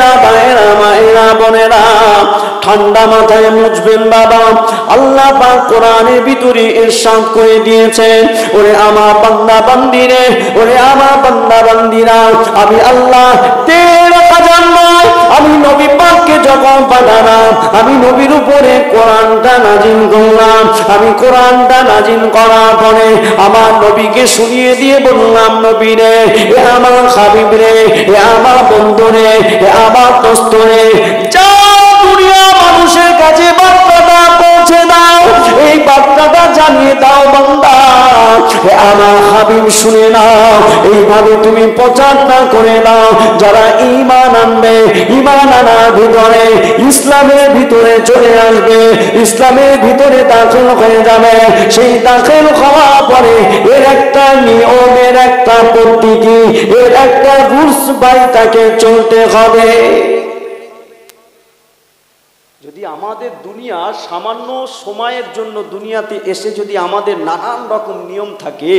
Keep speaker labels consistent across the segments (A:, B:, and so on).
A: ছেলেরা, ভাইরা, মায়েরা, বোনেরা, ঠান্ডা মাথায় বুঝবেন বাবা, আল্লাহ পাক কোরআনের ভিতরে ইরশাদ করে দিয়েছেন, ওরে আমার বান্দা বান্দিরে, ওরে আমার বান্দা বান্দিরা, আমি আল্লাহ 13,000 নয়, আমি নবী পাককে যখন পাঠালাম, আমি নবীর উপরে কোরআনটা নাজিল করলাম। আমি কোরআনটা নাজিল করার পরে আমার নবীকে শুনিয়ে দিয়ে বললাম, নবী রে, এ আমার হাবিব রে, এ আমার বন্ধু রে, এ আমার দোস্ত রে, যা দুনিয়া মানুষের কাছে বার্তাটা পৌঁছে দাও, এই বার্তাটা জানিয়ে দাও বান্দা, এ আমার হাবিব শুনে নাও, এইভাবে তুমি প্রচারটা করে দাও। যারা ঈমান আনবে, ঈমান আনার ভিতরে ইসলামের ভিতরে চলে আসবে, ইসলামের ভিতরে দাখিল হয়ে যাবে, সেই দাখিল হওয়ার পরে এর একটা নিয়ম, এর একটা পদ্ধতি, এর একটা রুলস বাই তাকে চলতে হবে। যদি আমাদের দুনিয়া সামান্য সময়ের জন্য দুনিয়াতে এসে যদি আমাদের নানান রকম নিয়ম থাকে,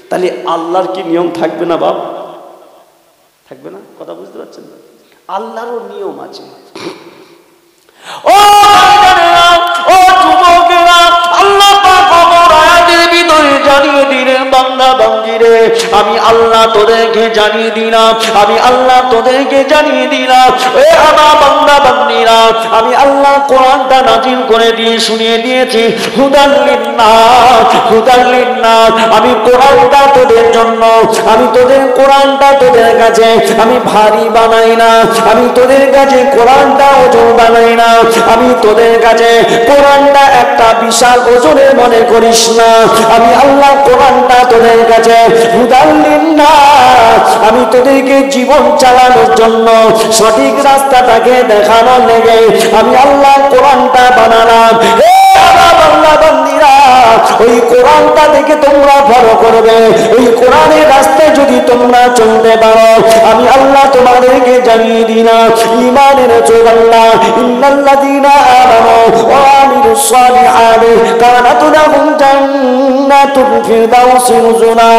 A: তাহলে আল্লাহর কি নিয়ম থাকবে না বাপ? থাকবে না? কথা বুঝতে পারছেন না? আল্লাহরও নিয়ম আছে। ও ও যুবকেরা, আল্লাহ পাক আমার আয়াতের ভিতরে জানিয়ে দিলেন, বান্দা বান্দিরে, আমি আল্লাহ তোদেরকে জানিয়ে দিলাম, আমি আল্লাহ তোদেরকে জানিয়ে দিলাম, এ আমার বান্দা বান্দিরা, আমি আল্লাহ কোরআনটা নাজিল করে দিয়ে শুনিয়ে দিয়েছি, হুদাল লিন্নাস, হুদাল লিন্নাস। আমি কোরআনটা তোদের জন্য, আমি তোদের কোরআনটা তোদের কাছে আমি ভারী বানাই না, আমি তোদের কাছে কোরআনটা ওজন বানাই না, আমি তোদের কাছে কোরআনটা একটা বিশাল ওজনের মনে করিস না। আমি আল্লাহ কোরআনটা তোদের কাছে হুদাল লিন্নাস, আমি তোদেরকে জীবন চালানোর জন্য সঠিক রাস্তাটাকে দেখানোর লেগে আমি আল্লাহ কোরআনটা বানালাম। ওই কোরআনটা দেখে তোমরা ফলো করবে, ওই কোরআনের রাস্তায় যদি তোমরা চলতে পারো, আমি আল্লাহ তোমাদেরকে জানিয়ে দিলাম, ঈমানের চোখ আল্লাহ, ইন্নাল্লাযীনা আমানু ওয়া আমিলুস সালিহাতি কানাত লাহুম জান্নাতুল ফিরদাউসি নুজুলা।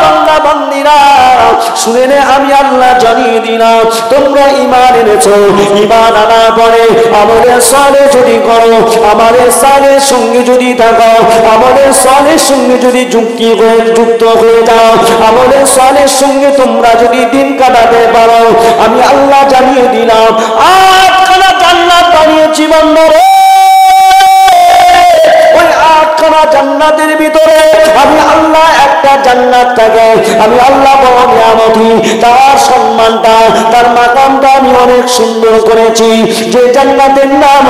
A: বান্দা বান্দিরা শুনে নে, আমি আল্লাহ জানিয়ে দিলাম, তোমরা ঈমান এনেছো, ঈমান আনার পরে আমলে সালেহ যদি করো, আমলে সালেহের সঙ্গে যদি থাকো, আমলে সালেহের সঙ্গে যদি যুক্ত হয়ে যাও, আমলে সালেহের সঙ্গে তোমরা যদি দিন কাটাতে পারো, আমি আল্লাহ জানিয়ে দিলাম 8খানা জান্নাত বানিয়েছি বান্দারে। ওই 8খানা জান্নাতের ভিতরে আমি আল্লাহ একটা জান্নাতটাকে আমি আল্লাহ বড় নিয়ামতি, তার সম্মানটা, তার মাকামটা আমি অনেক সুন্দর করেছি। যে জান্নাতের নাম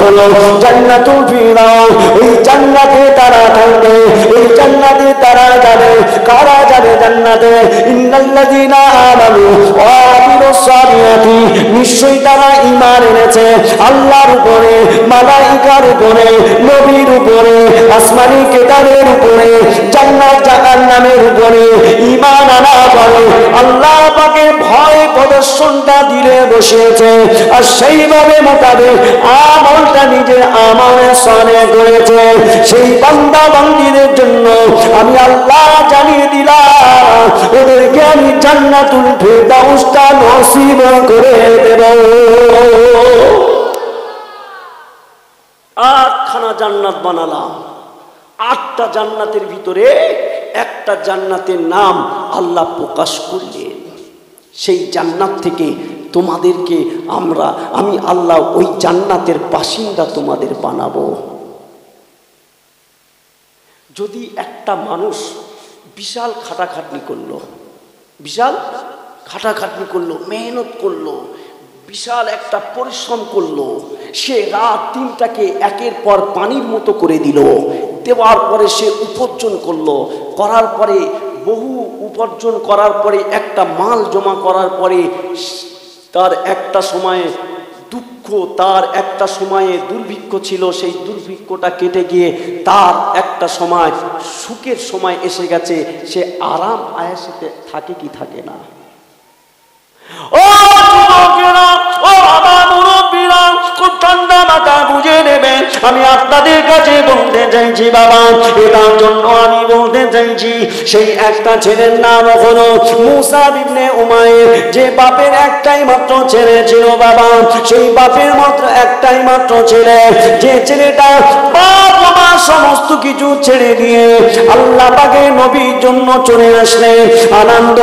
A: হলো জান্নাতুল ফিরদাউস। এই জান্নাতে তারা থাকবে, এই জান্নাতে তারা যাবে। কারা যাবে জান্নাতে? ইন্নাল্লাযীনা আমানু ওয়া আমিলুস সালিহাতি, নিশ্চয়ই তারা ঈমান এনেছে আল্লাহর উপরে, মালাইকার উপরে, নবীর উপরে, আসমানি কিতাবের উপরে, জান্নাত জাহান্নামের উপরে ঈমান আনা পড়ে আল্লাহ পাকের ভয় প্রদর্শনটা দিলে বসেছে, আর সেইভাবে মোতাবেক আমলটা নিজের আমলে সালেহ করেছে। সেই বান্দা বান্দীদের জন্য আমি আল্লাহ জানিয়ে দিলাম, ওদেরকে আমি জান্নাতুল ফিরদাউসটা নসিব করে দেব। 8খানা জান্নাত বানালাম। 8টা জান্নাতের ভিতরে একটা জান্নাতের নাম আল্লাহ প্রকাশ করলেন। সেই জান্নাত থেকে তোমাদেরকে আমি আল্লাহ ওই জান্নাতের বাসিন্দা তোমাদের বানাবো। যদি একটা মানুষ বিশাল খাটাখাটনি করলো, বিশাল খাটাখাটনি করলো, মেহনত করলো, বিশাল একটা পরিশ্রম করলো, সে রাত দিনটাকে একের পর পানির মতো করে দিল, দেওয়ার পরে সে উপার্জন করলো, করার পরে বহু উপার্জন করার পরে একটা মাল জমা করার পরে তার একটা সময়ে দুঃখ, তার একটা সময়ে দুর্ভিক্ষ ছিল, সেই দুর্ভিক্ষটা কেটে গিয়ে তার একটা সময় সুখের সময় এসে গেছে। সে আরাম আয়েশে থাকে কি থাকে না? ও যুবকেরা, ও বাবা মুরব্বীরা, কোথায় ঠান্ডা মাথা বুঝে নেবে। আমি আপনাদের কাছে বলতে চাইছি বাবা, এটার জন্য আমি বলতে চাইছি সেই একটা ছেলের নাম হলো মুসা ইবনে উমাইর, যে বাপের একটাই মাত্র ছেলে ছিল বাবা। সেই বাপের মাত্র একটাই মাত্র ছেলে, যে ছেলেটা বাপ মা সমস্ত কিছু ছেড়ে দিয়ে আল্লাহ পাকের নবীর জন্য চলে আসলেন। আনন্দ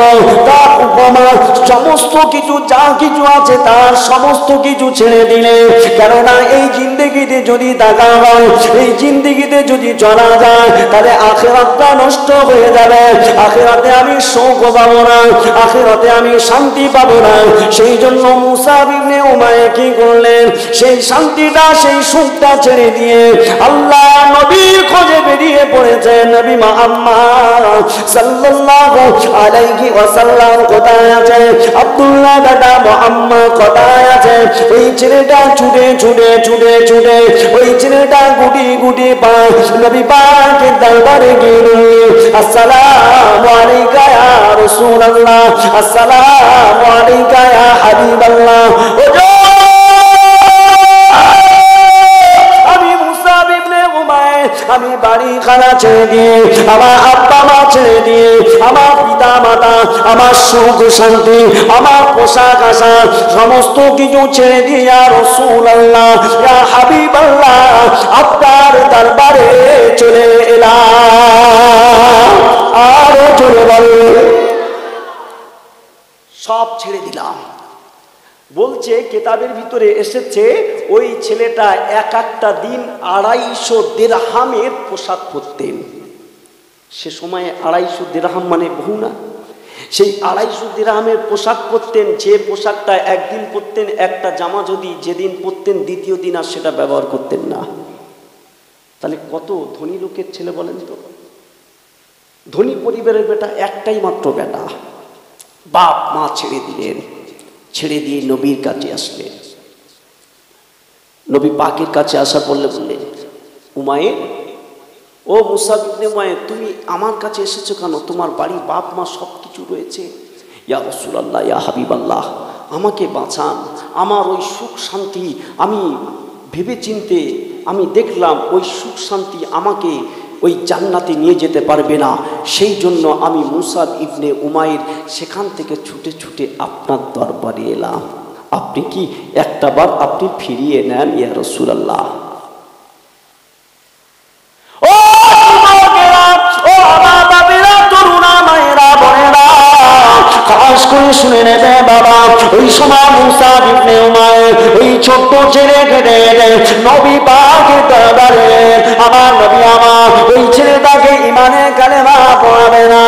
A: তার উপমা সমস্ত কিছু যা কিছু আছে তার সমস্ত কিছু ছেড়ে দিলেন। কেননা এই জিন্দেগিতে যদি দেখা হয়, এই জিন্দেগিতে যদি চলা যায়, তাহলে আখিরাতটা নষ্ট হয়ে যাবে। আখিরাতে আমি সুখ পাবো না, আখিরাতে আমি শান্তি পাবো না। সেই জন্য মুসা ইবনে উমাইর কি করলেন, সেই শান্তিটা সেই সুখটা ছেড়ে দিয়ে আল্লাহ নবীর খোঁজে বেরিয়ে পড়েছেন। নবী মুহাম্মদ সাল্লাল্লাহু আলাইহি ওয়াসাল্লাম কোথায় আছে, আব্দুল্লাহ দাদা মুহাম্মদ কোথায় আছে? ওই ছেলেটা ছুটে ছুটে ছুটে ছুটে ওই ছেলেটা গুটি গুটি পা নবী পাকের দরবারে গিয়ে আসসালামু আলাইকা ইয়া রাসূলুল্লাহ, আসসালামু আলাইকা ইয়া হাবিবাল্লাহ। আমি বাড়ি খানা ছেড়ে দিয়ে, আমার আব্বা মা ছেড়ে দিয়ে, আমার পিতা মাতা, আমার সুখ শান্তি, আমার পোশাক আশাক সমস্ত কিছু ছেড়ে দিয়ে ইয়া রাসূলুল্লাহ, ইয়া হাবিবাল্লাহ, আপনার দরবারে চলে এলাম। আরো চলে বল, সব ছেড়ে দিলাম। বলছে কেতাবের ভিতরে এসেছে ওই ছেলেটা এক একটা দিন 250 দিরহামের পোশাক পরতেন। সে সময়ে 250 দিরহাম মানে বহু না। সেই 250 দিরহামের পোশাক পরতেন, যে পোশাকটা একদিন পরতেন, একটা জামা যদি যেদিন পরতেন দ্বিতীয় দিন আর সেটা ব্যবহার করতেন না। তাহলে কত ধনী লোকের ছেলে বলেন তো। ধনী পরিবারের বেটা, একটাই মাত্র বেটা, বাপ মা ছেড়ে দিলেন, ছেড়ে দিয়ে নবীর কাছে আসলেন। নবী পাকের কাছে আসার পড়লে বললেন, উমাইর, ও মুসা ইবনে উমাইর, তুমি আমার কাছে এসেছো কেন? তোমার বাড়ি বাপ মা সব কিছু রয়েছে। ইয়া রাসূলুল্লাহ, ইয়া হাবিবাল্লাহ, আমাকে বাঁচান। আমার ওই সুখ শান্তি আমি ভেবে চিনতে আমি দেখলাম ওই সুখ শান্তি আমাকে ওই জান্নাতে নিয়ে যেতে পারবে না। সেই জন্য আমি মুসা ইবনে উমাইর সেখান থেকে ছুটে ছুটে আপনার দরবারে এলাম। আপনি কি একটা বার আপনি ফিরিয়ে নেন ইয়া রাসূলুল্লাহ। ও যুবকেরা, ও আমার বাবেরা, তরুণা মায়েরা, বোনেরা, খাস করে শুনে নেবে বাবা। ওই সময় মুসা ইবনে উমাইর ওই ছোট্ট ছেলে কেটে নবী পাকের দরবারে, আমার নবী আমার ওই ছেলেটাকে ইমানের কালেমা পড়াবে না।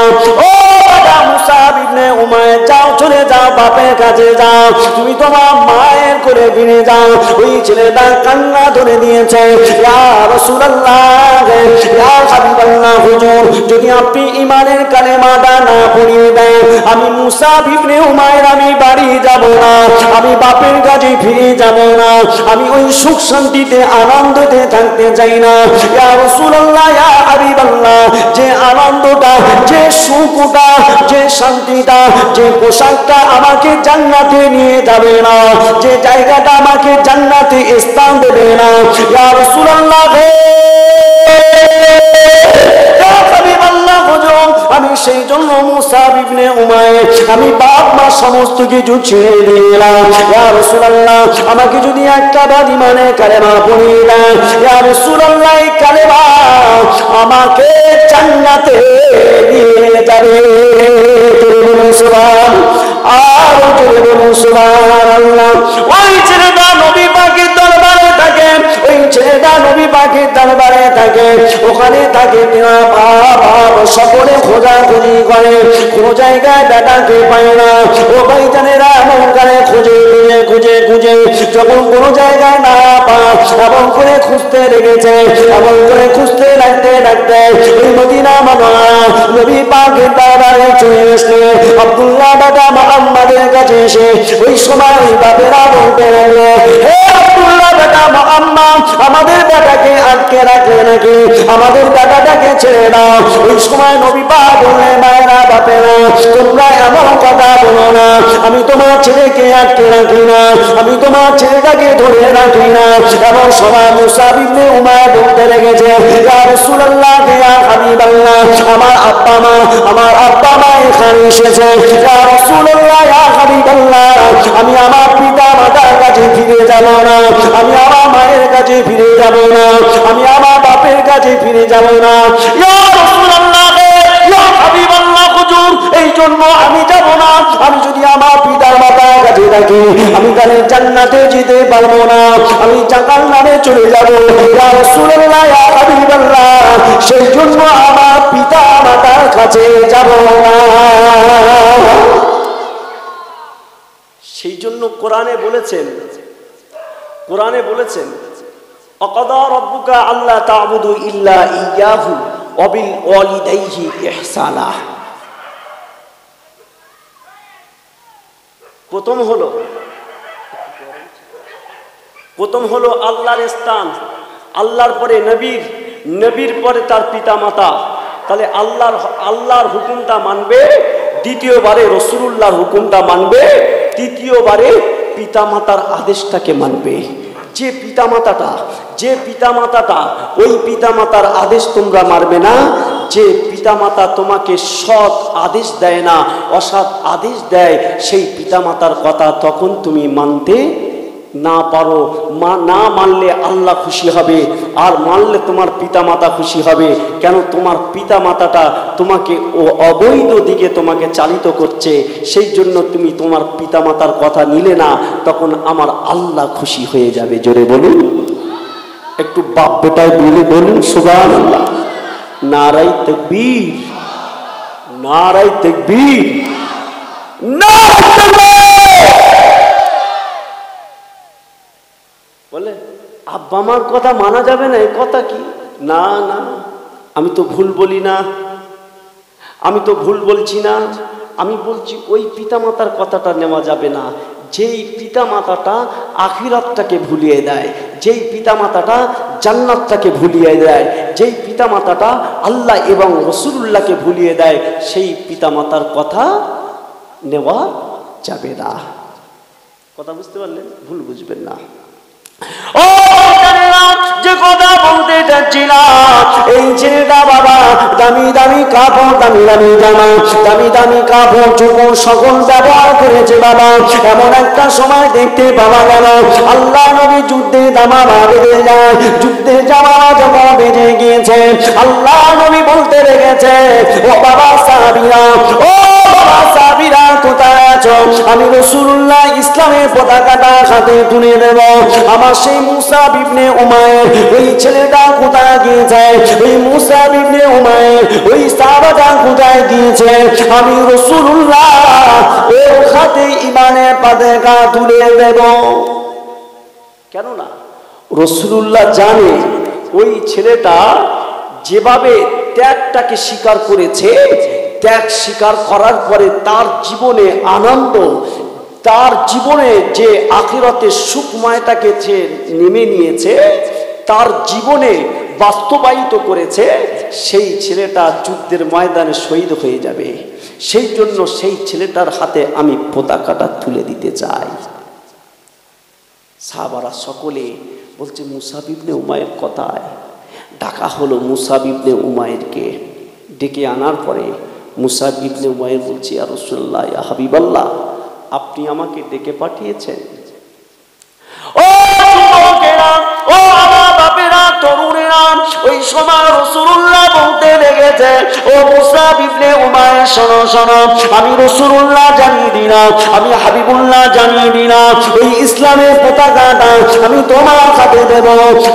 A: ও বাবা মুসা ইবনে উমাইর, যাও, চলে যাও, বাপের কাছে যাও, তুমি তোমার মায়ের করে ফিরে যাও। ওই ছেলেটা কান্না ধরে দিয়েছে। ইয়া রাসূলুল্লাহ, ইয়া হাবিবাল্লাহ, হুজুর, যদি আপনি ইমানের কালেমাটা না পড়িয়ে দেন, আমি মুসা ইবনে উমাইর আমি বাড়ি যাব না, আমি বাপের কাছে ফিরে যাব না, আমি ওই সুখ শান্তিতে আনন্দতে থাকতে চাই না। ইয়া রাসূলুল্লাহ, ইয়া হাবিবাল্লাহ, যে আনন্দটা, যে সুখটা, যে শান্তিটা, যে পোশাকটা আমাকে জান্নাতে নিয়ে যাবে না, যে জায়গাটা আমাকে জান্নাতে স্থান দেবে না, ইয়া রাসূলুল্লাহ, আমি সেই জন্য মুসা ইবনে উমাইর আমি বাপ মা সমস্ত কিছু ছেড়ে দিলাম। ইয়া রাসূলুল্লাহ, আমাকে যদি একটা বার ইমানের কালেমা পড়িয়ে দেন, ইয়া রাসূলুল্লাহ, এই কালেমা আমাকে জান্নাতে নিয়ে যাবে। আর সুবহানাল্লাহ। ওই ছেলেটা নবী পাকের দরবারে থাকে, ওই ছেলেটা নবী পাকের দরবারে থাকে, ওখানে থাকে সকলে খোঁজাখুঁজি করে, কোন জায়গায় বেটাকে পায় না। ও ভাইজানেরা এমন করে খুঁজে খুঁজে খুঁজে যখন কোনো জায়গায় না পায়, এমন করে খুঁজতে লেগেছে, এমন করে খুঁজতে লাগতে লাগতে ওই মদিনা মানবরা নবী পাকের দরবারে চলে আসলে আব্দুল্লাহ দাদা মুহাম্মাদের কাছে এসে ওই সময় বাবেরা বলতে লাগলো, হে আব্দুল্লাহ দাদা মুহাম্মদ, আমাদের বেটাকে আটকে রাখলে নাকি, আমাদের বেটাটাকে ছেড়ে দাও। ওই সময় নবী পাক বললেন, মায়েরা বাপেরা, তোমরা এমন কথা বলো না, আমি তোমার ছেলেকে আটকে রাখি না, আমি তোমার ছেলেটাকে ধরে রাখি না। এমন সময় মুসাব ইবনে উমাইর বলতে লেগেছে, ইয়া রাসূলুল্লাহ, ইয়া হাবিবাল্লাহ, আমার আব্বা মা এখানে এসেছে। ইয়া রাসূলুল্লাহ, ইয়া হাবিবাল্লাহ, আমি আমার পিতা মাতার কাছে ফিরে যাব না, আমি আমার মায়ের কাছে ফিরে যাব না, আমি আমার বাপের কাছে ফিরে যাব না। ইয়া রাসূলুল্লাহ, ইয়া হাবিবাল্লাহ, হুজুর, এই জন্য আমি যাব না। আমি যদি আমার পিতা মাতার কাছে থাকি, আমি তাহলে জান্নাতে যেতে পারবো না, আমি জাহান্নামে চলে যাব। ইয়া রাসূলুল্লাহ, ইয়া হাবিবাল্লাহ, সেই জন্য আমার পিতা মাতার কাছে যাব না। সেই জন্য কোরআনে বলেছেন ওয়াকাদা রাব্বুকা আল্লা তা'বুদু ইল্লা ইয়্যাহু ওয়া বিল ওয়ালিদাইহি ইহসানা। প্রথম হলো আল্লাহর স্থান, আল্লাহর পরে নবীর পরে তার পিতা মাতা। তাহলে আল্লাহর হুকুমটা মানবে, দ্বিতীয়বারে রাসূলুল্লাহর হুকুমটা মানবে, তৃতীয়বারে পিতামাতার আদেশটাকে মানবে। যে পিতামাতাটা ওই পিতামাতার আদেশ তোমরা মানবে না, যে পিতামাতা তোমাকে সৎ আদেশ দেয় না, অসৎ আদেশ দেয়, সেই পিতামাতার কথা তখন তুমি মানতে না পারো। না মানলে আল্লাহ খুশি হবে, আর মানলে তোমার পিতামাতা খুশি হবে। কেন? তোমার পিতামাতাটা তোমাকে অবৈধ দিকে তোমাকে চালিত করছে, সেই জন্য তুমি তোমার পিতামাতার কথা নিলে না, তখন আমার আল্লাহ খুশি হয়ে যাবে। জোরে বলুন, একটু বাপ বেটায় বলে বলুন সুবহানাল্লাহ। নারায়ে তাকবীর, নারায়ে তাকবীর, নারায়ে তাকবীর। বলে আব্বা মার কথা মানা যাবে না, এই কথা কি? না, আমি তো ভুল বলি না, আমি তো ভুল বলছি না, আমি বলছি ওই পিতামাতার কথাটা নেওয়া যাবে না। যেই পিতামাতাটা আখিরাতটাকে ভুলিয়ে দেয়, যেই পিতামাতাটা জান্নাতটাকে ভুলিয়ে দেয়, যেই পিতামাতাটা আল্লাহ এবং রাসূলুল্লাহকে ভুলিয়ে দেয়, সেই পিতামাতার কথা নেওয়া যাবে না। কথা বুঝতে পারলেন? ভুল বুঝবেন না। ও যে কথা বলতে চাচ্ছিলাম, এই ছেলেটা বাবা দামি দামি কাপড়, দামি দামি জামা, দামি দামি কাপড় চোপড় সকল ব্যবহার করেছে বাবা। এমন একটা সময় দেখতে পাওয়া গেল আল্লাহ নবী যুদ্ধে জামা বেঁধে যায়, যুদ্ধে জামা যখন বেঁধে গিয়েছে, আল্লাহ নবী বলতে লেগেছে, ও বাবা সাহাবীরা, ও বাবা সাহাবীরা, কোথায় আছো? আমি রাসূলুল্লাহ ইসলামের পতাকাটা হাতে তুলে দেব। আমার সেই মুসাব ইবনে উমাইর, ওই ছেলেটা কোথায় গিয়েছে? ওই মুসাব ইবনে উমাইর, ওই সাহাবাটা কোথায় গিয়েছে? আমি রাসূলুল্লাহ ওর হাতে ঈমানের পতাকা তুলে দেব। কেন না? রাসূলুল্লাহ জানে ওই ছেলেটা যেভাবে ত্যাগটাকে স্বীকার করেছে, ত্যাগ স্বীকার করার পরে তার জীবনে আনন্দ, তার জীবনে যে আখিরাতের সুখময়টাকে সে নেমে নিয়েছে, তার জীবনে বাস্তবায়িত করেছে, সেই ছেলেটা যুদ্ধের ময়দানে শহীদ হয়ে যাবে। সেই জন্য সেই ছেলেটার হাতে আমি পতাকাটা তুলে দিতে চাই। সাহাবারা সকলে বলছে মুসাব ইবনে উমাইর কোথায়? ডাকা হলো মুসাব ইবনে উমাইরকে। ডেকে আনার পরে মুসাব ইবনে উমাইর বলছে, ইয়া রাসূলুল্লাহ, ইয়া হাবিবাল্লাহ, আপনি আমাকে ডেকে পাঠিয়েছেন? ও যুবকেরা, ও আমার বাপেরা, তরুণেরা, ওই সময় রাসূলুল্লাহ বলতে লেগেছে, ও মুসাব ইবনে উমাইর, শোনো শোনো, আমি রাসূলুল্লাহ জানিয়ে দিলাম, আমি হাবিবুল্লাহ জানিয়ে দিলাম, ওই ইসলামের পতাকাটা আমি তোমার হাতে দেব,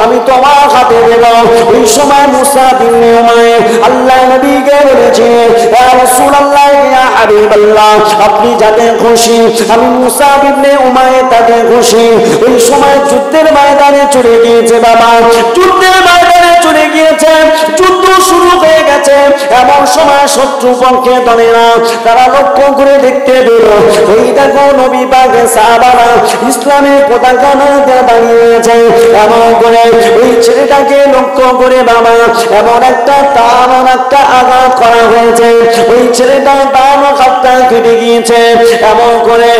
A: আমি তোমার হাতে দেব। ওই সময় মুসাব ইবনে উমাইর আল্লাহ নবীকে বলেছে, ইয়া রাসূলুল্লাহ, ইয়া হাবিবাল্লাহ, আপনি যাতে খুশি, আমি মুসাব ইবনে উমাইর তাকে খুশি। ওই সময় যুদ্ধের ময়দানে চলে গিয়েছে বাবা, যুদ্ধের ময়দানে চলে গিয়েছে, যুদ্ধ শুরু হয়ে গেছে। এমন সময় শত্রু পক্ষে দলেরা তারা লক্ষ্য করে দেখতে পেল, ওই দেখো নবী পাকের সাহাবারা ইসলামের পতাকা নিয়ে দাঁড়িয়ে আছে। এমন করে ওই ছেলেটাকে লক্ষ্য করে বাবা এমন একটা আঘাত করা হয়েছে, ওই ছেলেটার ডান হাতটা কেটে গিয়েছে। এমন করে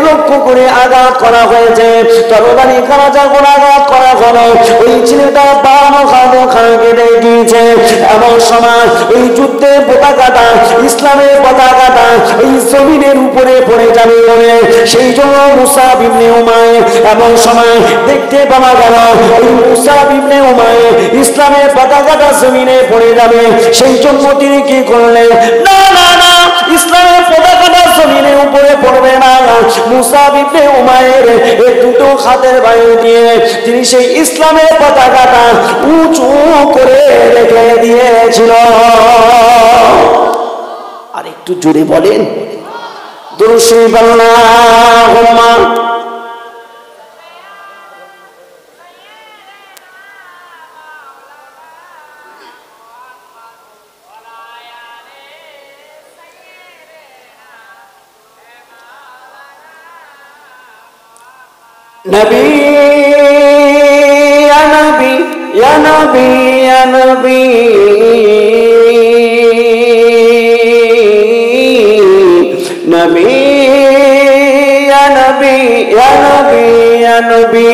A: লক্ষ্য করে আঘাত করা হয়েছে, তরবারি খানা যখন আঘাত করা হলো ওই ছেলেটা বাম হাত কেটে গিয়েছে। এমন সময় ওই যুদ্ধের পতাকাটা, ইসলামের পতাকাটা ওই জমিনের উপরে পড়ে যাবে বলে সেই জন্য মুসাব ইবনে উমাইর এমন সময় দেখতে পাওয়া গেল ওই মুসাব ইবনে উমাইর ইসলামের পতাকাটা জমিনে পড়ে যাবে, সেই জন্য তিনি কি করলেন, না না না, ইসলামের পতাকাটা জমিনের উপরে পড়বে না। মুসাব ইবনে উমাইর এই দুটো হাতের বাইরে দিয়ে তিনি সেই ইসলামের পতাকাটা উঁচু করে রেখে দিয়েছিল। আর একটু জোরে বলেন দুরূদ শরীফ আল্লাহুম্মা নবী ইয়া নবী ইয়া নবী ইয়া নবী নবী ইয়া নবী ইয়া নবী ইয়া নবী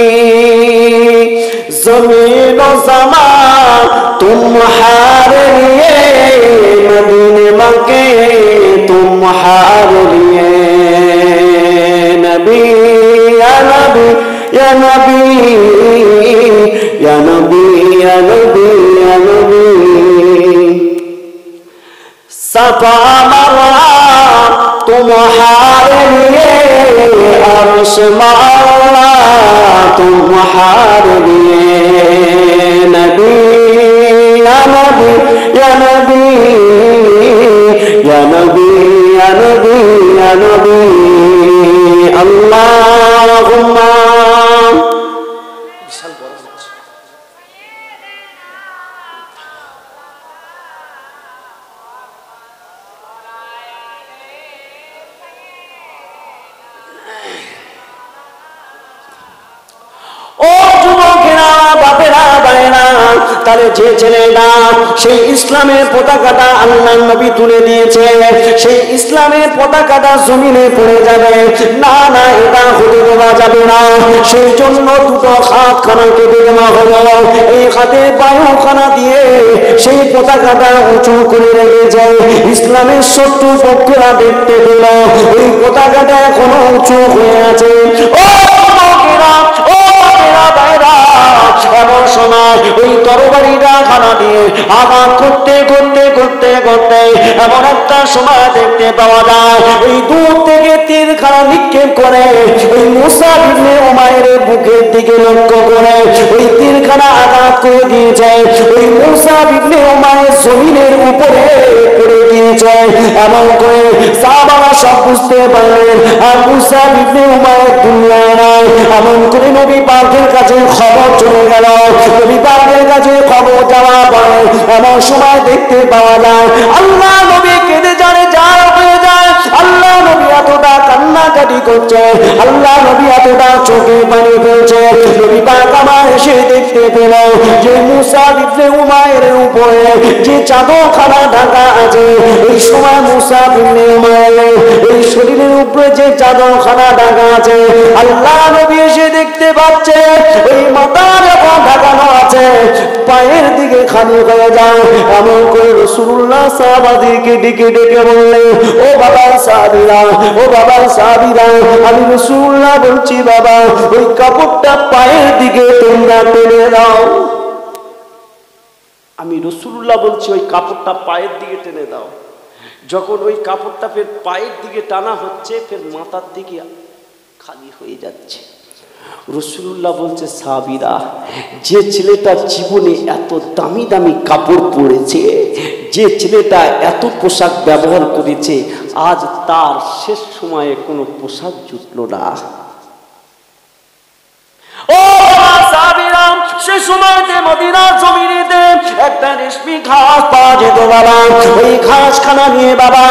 A: ज़मीन और ज़मान तुम्हारे लिए, मदीने मक्के तुम्हारे लिए। नबी या नबी या नबी या नबी या नबी या नबी सफा मरवा तुम्हारे लिए, अर्श मौला तुम्हारे लिए। नबी या नबी या नबी या नबी या नबी या नबी अल्लाहुम्मा। विशाल बड़ा হচ্ছে তাহলে যে ছেলেটা সেই ইসলামের পতাকাটা আল্লাহর নবী তুলে দিয়েছে, সেই ইসলামের পতাকাটা জমিনে পড়ে যাবে, না না এটা হতে দেওয়া যাবে না। সেই জন্য দুটো হাতখানা কেটে দেওয়া হলো, এই হাতের বায়ুখানা দিয়ে সেই পতাকাটা উঁচু করে রেখেছে। ইসলামের শত্রু পক্ষরা দেখতে পেল ওই পতাকাটা এখনো উঁচু হয়ে আছে। ও এমন সময় ওই তরবারিটা খানা দিয়ে আঘাত করতে করতে করতে করতে এমন একটা সময় দেখতে পাওয়া যায় ওই দূর থেকে তীরখানা নিক্ষেপ করে ওই মুসাব ইবনে উমাইরের বুকের দিকে লক্ষ্য করে ওই তীরখানা আঘাত করে দিয়েছে। ওই মুসাব ইবনে উমাইর জমিনের উপরে পড়ে গিয়েছে। এমন করে সাহাবারা সব বুঝতে পারলেন আর মুসাব ইবনে উমাইর দুনিয়ায় নাই। এমন করে নবী পাকের কাছে খবর চলে গেল। নবী পাকের কাছে খবর যাওয়া পরে এমন সময় দেখতে পাওয়া যায় আল্লাহ নবী কেঁদে জানে যার হয়ে যায়। আল্লাহ নবী এতটা কান্নাকাটি করছে, আল্লাহ নবী এতটা চোখে পানি ফেলছে। নবী পাক আমার এসে দেখতে পেল যে মুসাব ইবনে উমাইরের উপরে যে চাদরখানা ঢাকা আছে, এই সময় মুসাব ইবনে উমাইর এই শরীরের উপরে যে চাদরখানা ঢাকা আছে, আল্লাহ নবী এসে দেখতে পাচ্ছে ওই মাথার উপর ঢাকানো আছে, পায়ের দিকে খালি হয়ে যায়। এমন করে রাসূলুল্লাহ সাহাবাদেরকে ডেকে ডেকে বললেন, ও বাবা সাহাবীরা, ও বাবা সাহাবীরা, আমি রাসূলুল্লাহ বলছি বাবা ওই কাপড়টা পায়ের দিকে তোমরা টেনে দাও। আমি রাসূলুল্লাহ বলছি ওই কাপড়টা পায়ের দিকে টেনে দাও। যখন ওই কাপড়টা ফের পায়ের দিকে টানা হচ্ছে, ফের মাথার দিকে খালি হয়ে যাচ্ছে। রাসূলুল্লাহ বলছে সাহাবীরা, যে ছেলেটা জীবনে এত দামি দামি কাপড় পরেছে, যে ছেলেটা এত পোশাক ব্যবহার করেছে, আজ তার শেষ সময়ে কোনো পোশাক জুটলো না। ও সাহাবীরা, সে সময়তে মদিনার জমিনেতে একটা রেশমি ঘাস পাওয়া যেত বাবা। ওই ঘাস খানা নিয়ে বাবা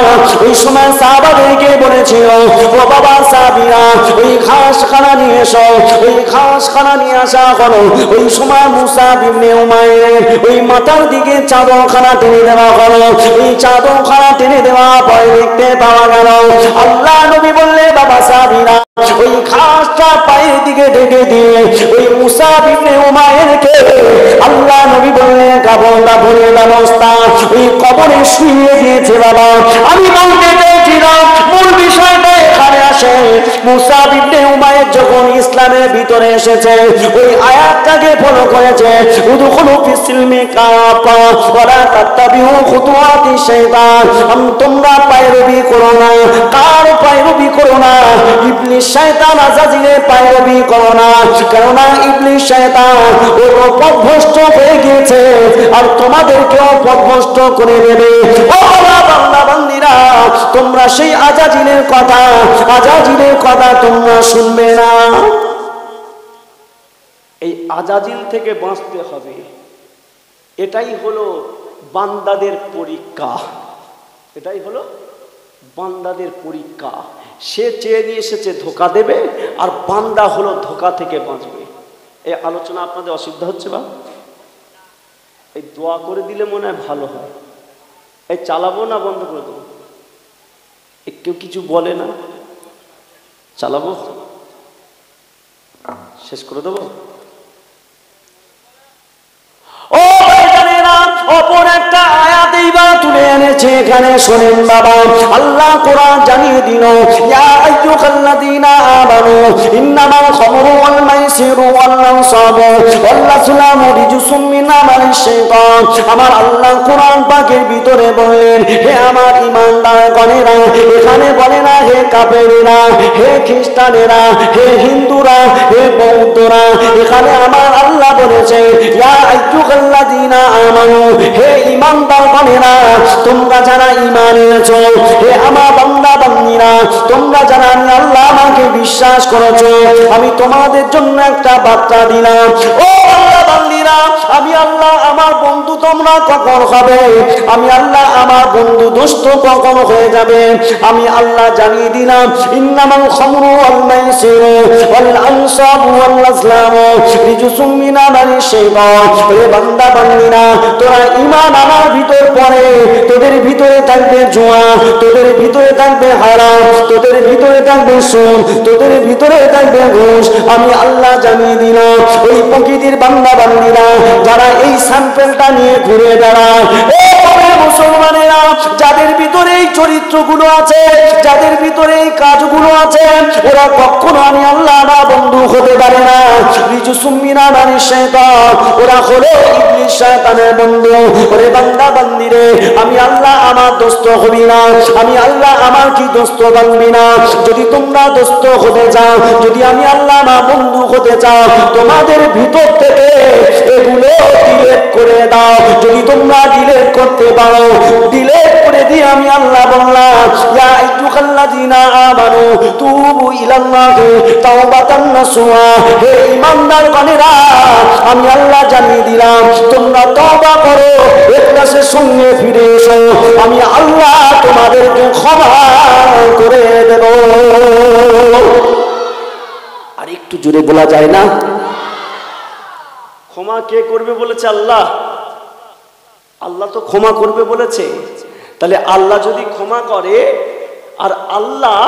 A: ওই সময় সাহাবাদেরকে বলেছিল, ও বাবা সাহাবীরা ওই ঘাস খানা নিয়ে এসো। ওই ঘাস খানা নিয়ে আসা হলো। ওই সময় মুসাব ইবনে উমাইর ওই মাথার দিকে চাদরখানা টেনে দেওয়া হলো। ওই চাদরখানা টেনে দেওয়া পরে দেখতে পাওয়া গেল আল্লাহ নবী বললে, বাবা সাহাবীরা ওই ঘাসটা পায়ের দিকে ঢেকে দিয়ে ওই মুসাব ইবনে উমাইরকে আল্লাহ নবী বললে কবরের ব্যবস্থা ওই কবরে শুইয়ে দিয়েছে বাবা। আমি বলতে চাইছিলাম মূল বিষয়টা এখানে আসে। মুসাব ইবনে উমাইর যখন ইসলামের ভিতরে এসেছে ওই আয়াতটাকে ফলো করেছে, উদখুলু ফিস-সিলমি কাফা ওয়া লা তাত্তাবিউ খুতুওয়াতি শাইতান। তোমরা পায়রবি করো না, কার পায়রবি করো না? ইবলিস শয়তান আযাজিলের পায়রবি করো না, কেননা ইবলিস শয়তান ও পথভ্রষ্ট হয়ে গিয়েছে আর তোমাদেরকেও পথভ্রষ্ট করে দেবে। ও বান্দা বান্দীরা, তোমরা সেই আযাজিলের কথা তোমরা শুনবে না। এই আযাজিল থেকে বাঁচতে হবে, এটাই হলো বান্দাদের পরীক্ষা। এটাই হলো বান্দাদের পরীক্ষা। সে চেয়ে নিয়ে এসেছে ধোঁকা দেবে, আর বান্দা হলো ধোঁকা থেকে বাঁচবে। এই আলোচনা আপনাদের অসুবিধা হচ্ছে বা? এই দোয়া করে দিলে মনে হয় ভালো হয়। এই চালাবো না বন্ধ করে দেবো? কেউ কিছু বলে না, চালাবো শেষ করে দেবো? ও ভাইজানেরা, অপর একটা আয়াত এইবার তুলে এনেছে এখানে শোনেন বাবা। আল্লাহ কোরআন জানিয়ে দিল, ইয়া আইয়ুহাল্লাযীনা আমানু ইন্নামাল খামরু ওয়াল মাইসিরু ওয়াল আনসাবু ওয়াল আজলামু রিজসুম মিন আমালিশ শাইতান। আমার আল্লাহ কোরআন পাকের ভিতরে বললেন, হে আমার ঈমানদারগণেরা, এখানে বলে না হে কাফেরেরা, হে খ্রিস্টানেরা, হে হিন্দুরা, হে বৌদ্ধরা। এখানে আমার আল্লাহ বলেছে, ইয়া আইয়ুহাল্লাযীনা আমানু, হে ঈমানদারগণেরা, তোমরা যারা ঈমান এনেছো, হে আমার বান্দা বান্দীরা, তোমরা যারা আমি আল্লাহ আমাকে বিশ্বাস করেছো, আমি তোমাদের জন্য একটা বার্তা দিলাম। ও বান্দা বান্দীরা, আমি আল্লাহ আমার বন্ধু তোমরা কখন হবে? আমি আল্লাহ আমার বন্ধু দোস্ত কখন হয়ে যাবে? আমি আল্লাহ জানিয়ে দিলাম, ইন্নামাল খামরু ওয়াল মাইসিরু ওয়াল আনসাবু ওয়াল আজলামু রিজসুম মিন আমালিশ শাইতান। হে বান্দা বান্দীরা, তোরা ঈমান আমার ভিতর পড়ে, তোদের ভিতরে থাকবে জুয়া, তোদের ভিতরে থাকবে হারাম, তোদের ভিতরে থাকবে সুদ, তোদের ভিতরে থাকবে ঘুষ। আমি আল্লাহ জানিয়ে দিলাম, ওই প্রকৃতির বান্দা বান্দীরা যারা এই স্যাম্পেলটা নিয়ে ঘুরে বেড়ায়, মুসলমানেরা যাদের ভিতরে এই চরিত্রগুলো আছে, যাদের ভিতরে এই কাজগুলো আছে, ওরা কখনো আমি আল্লাহ আমার বন্ধু হতে পারে না। রিজসুম মিন আমালিশ শাইতান, ওরা হলো ইবলিস শয়তানের বন্ধু। ওরে বান্দা বান্দিরে, আমি আল্লাহ আমার দোস্ত হবি না, আমি আল্লাহ আমার কি দোস্ত বানবি না। যদি তোমরা দোস্ত হতে চাও, যদি আমি আল্লাহ আমার বন্ধু হতে চাও, তোমাদের ভিতর থেকে এগুলো ডিলিট করে দাও। যদি তোমরা ডিলিট করতে পারো, ডিলিট করে দিয়ে আমি আল্লাহ বললাম, ইয়া আইয়ুহাল্লাযীনা আমানু তুবু ইলাল্লাহি তাওবাতান নাসুহা। হে ঈমানদারগণেরা, আমি আল্লাহ জানিয়ে দিলাম, তোমরা তওবা করো, ইখলাসের সঙ্গে ফিরে এসো, আমি আল্লাহ তোমাদেরকে ক্ষমা করে দেব। আর একটু জোরে বলা যায় না? ক্ষমা কে করবে বলেছে? আল্লাহ। আল্লাহ তো ক্ষমা করবে বলেছে। তাহলে আল্লাহ যদি ক্ষমা করে, আর আল্লাহ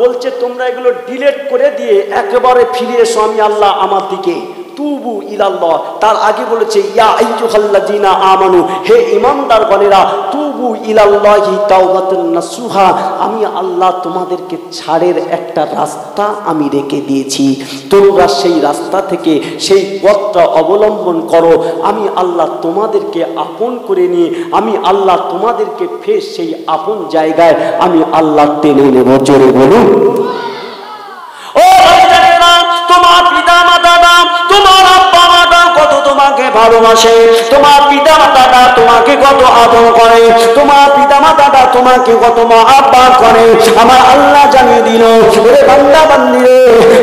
A: বলছে তোমরা এগুলো ডিলিট করে দিয়ে একেবারে ফিরে এসো আমি আল্লাহ আমার দিকে, তুবু ইলাল্লাহ। তার আগে বলেছে ইয়া আইয়ুহাল্লাযীনা আমানু, হে ঈমানদারগণেরা, তুবু ইলাল্লাহি তাওবাতান নাসুহা। আমি আল্লাহ তোমাদেরকে ছাড়ের একটা রাস্তা আমি রেখে দিয়েছি, তোমরা সেই রাস্তা থেকে সেই পথটা অবলম্বন করো। আমি আল্লাহ তোমাদেরকে আপন করে নিয়ে আমি আল্লাহ তোমাদেরকে ফের সেই আপন জায়গায় আমি আল্লাহ টেনে নেব। জোরে বলুন। ও ভাইজানেরা, তোমার পিতা মাতা, তোমার আব্বা মাতা কত তোমাকে ভালোবাসে, তোমার পিতা মাতাটা তোমাকে কত আদর করে, তোমার পিতা মাতাটা তোমাকে কত মহব্বত করে। আমার আল্লাহ জানিয়ে দিল, ওরে বান্দা বান্দি রে,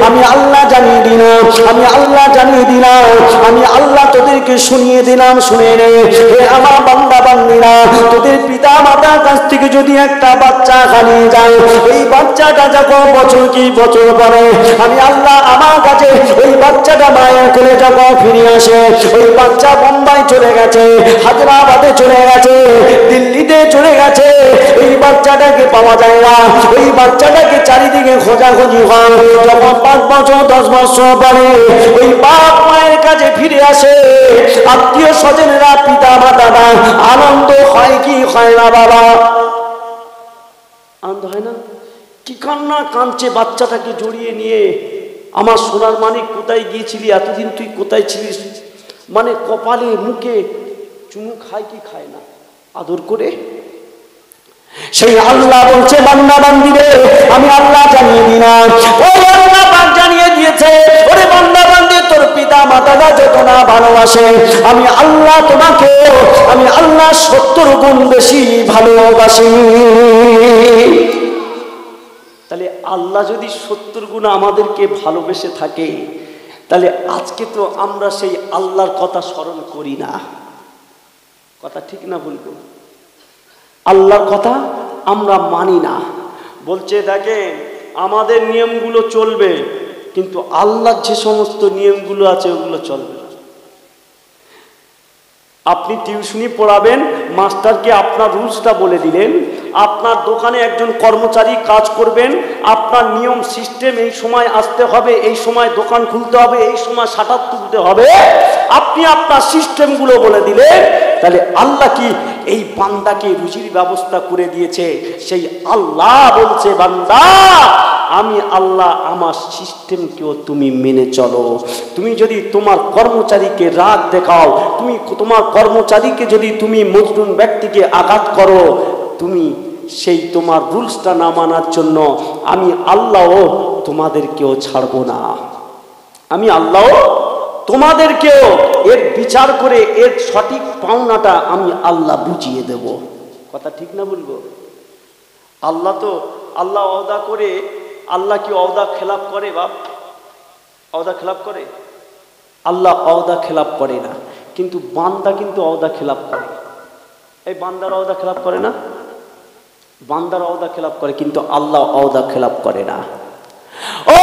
A: আমি আল্লাহ জানিয়ে দিল, আমি আল্লাহ জানিয়ে দিলাম, আমি আল্লাহ তোদেরকে শুনিয়ে দিলাম, শুনে নে হে আমার বান্দা বান্দিরা, তোদের পিতা মাতার কাছ থেকে যদি একটা বাচ্চা হারিয়ে যায়, এই বাচ্চাটা যখন বছর কি বছর পরে আমি আল্লাহ আমার কাছে ওই বাচ্চাটা মায়ের কোলে যখন ফিরে আসে, ওই বাচ্চা বোম্বাই চলে গেছে, হায়দ্রাবাদে চলে গেছে, দিল্লিতে চলে গেছে, এই বাচ্চাটাকে পাওয়া যায় না, ওই বাচ্চাটাকে চারিদিকে খোঁজাখুঁজি হয়। যখন 5 বছর 10 বছর পরে ওই বাপ মায়ের কাছে ফিরে আসে, আত্মীয় স্বজনেরা পিতা মাতারা আনন্দ হয় কি হয় না বাবা? আনন্দ হয় না? কি কান্না কাঁদছে বাচ্চাটাকে জড়িয়ে নিয়ে, আমার সোনার মানিক কোথায় গিয়েছিলি এতদিন, তুই কোথায় ছিলিস? মানে কপালে মুখে চুমু খায় কি খায় না আদর করে। সেই আল্লাহ বলছে বান্দা বান্দিরে আমি আল্লাহ জানিয়ে দিলাম, ওই আল্লাহ পাক জানিয়ে দিয়েছে, ওরে বান্দা বান্দি তোর পিতা মাতারা যত না ভালোবাসে, আমি আল্লাহ তোমাকে আমি আল্লাহ 70 গুণ বেশি ভালোবাসি। তাহলে আল্লাহ যদি 70 গুণ আমাদেরকে ভালোবেসে থাকে, তাহলে আজকে তো আমরা সেই আল্লাহর কথা স্মরণ করি না। কথা ঠিক না বলবো? আল্লাহর কথা আমরা মানি না। বলছে দেখেন আমাদের নিয়মগুলো চলবে, কিন্তু আল্লাহর যে সমস্ত নিয়মগুলো আছে ওগুলো চলবে না। আপনি টিউশনি পড়াবেন, মাস্টারকে আপনার রুলসটা বলে দিলেন, আপনার দোকানে একজন কর্মচারী কাজ করবেন, আপনার নিয়ম সিস্টেম এই সময় আসতে হবে, এই সময় দোকান খুলতে হবে, এই সময় শাটার তুলতে হবে, আপনি আপনার সিস্টেমগুলো বলে দিলেন, তাহলে আল্লাহ কি এই বান্দাকে রুজির ব্যবস্থা করে দিয়েছে? সেই আল্লাহ বলছে বান্দা আমি আল্লাহ আমার সিস্টেমকেও তুমি মেনে চলো। তুমি যদি তোমার কর্মচারীকে রাগ দেখাও, তুমি তোমার কর্মচারীকে যদি তুমি মজলুম ব্যক্তিকে আঘাত করো, তুমি সেই তোমার রুলসটা না মানার জন্য আমি আল্লাহও তোমাদেরকেও ছাড়বো না। আমি আল্লাহও তোমাদেরকেও এর বিচার করে এর সঠিক পাওনাটা আমি আল্লাহ বুঝিয়ে দেব। কথা ঠিক না বলবো? আল্লাহ তো আল্লাহ ওয়াদা করে, আল্লাহ কি ওয়াদা খেলাপ করে? বাপ ওয়াদা খেলাপ করে? আল্লাহ ওয়াদা খেলাপ করে না, কিন্তু বান্দা কিন্তু ওয়াদা খেলাপ করে। এই বান্দার ওয়াদা খেলাপ করে না? বান্দার ওয়াদা খেলাপ করে, কিন্তু আল্লাহ ওয়াদা খেলাপ করে না। ও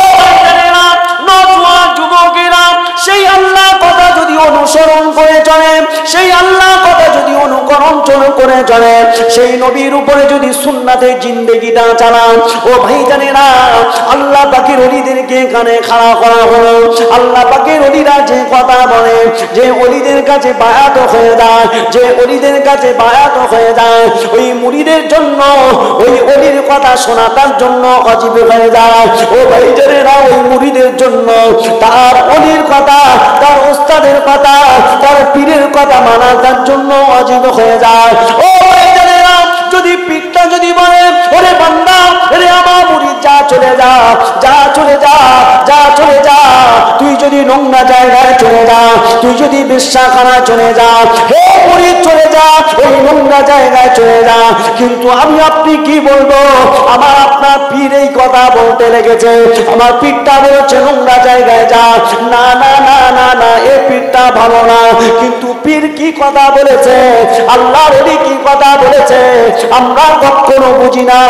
A: নওজোয়ান যুবকেরা, সেই আল্লাহ কথা যদি অনুসরণ করে চলে, সেই আল্লাহ কথা যদি অনুকরণ করে চলে, সেই নবীর উপরে যদি সুন্নাতের জিন্দেগিটা চালান, ও ভাইজানেরা আল্লাহ পাকের ওলিদেরকে এখানে খাড়া করা হলো। আল্লাহ পাকের ওলিরা যে কথা বলে, যে ওলিদের কাছে বায়াত হয়ে যায়, যে ওলিদের কাছে বায়াত হয়ে যায়, ওই মুরিদের জন্য ওই ওলির কথা শোনাটার জন্য অজীব হয়ে যায়। ও ভাইজানেরা ওই মুরিদের জন্য তার ওলির কথা, তার ওস্তাদের কথা, তার পীরের কথা মানা তার জন্য অজীব হয়ে যায়। ও ভাইজানেরা যদি পীরটা যদি বলে ওরে বান্দা রে আমার মুরিদ যা চলে যা, যা চলে যা, যা চলে যা, তুই যদি নোংরা জায়গায় চলে যা, তুই যদি বেশ্যাখানায় চলে যা, হে মুরিদ চলে যা, ওই নোংরা জায়গায় চলে যা, কিন্তু আমি আপনি কি বলবো? আমার আপনার পীর এই কথা বলতে লেগেছে, আমার পীরটা বলছে নোংরা জায়গায় যা, না না না না না, এ পীরটা ভালো না। কিন্তু পীর কি কথা বলেছে, আল্লাহর ওলি কি কথা বলেছে, আমরা কখনো বুঝি না,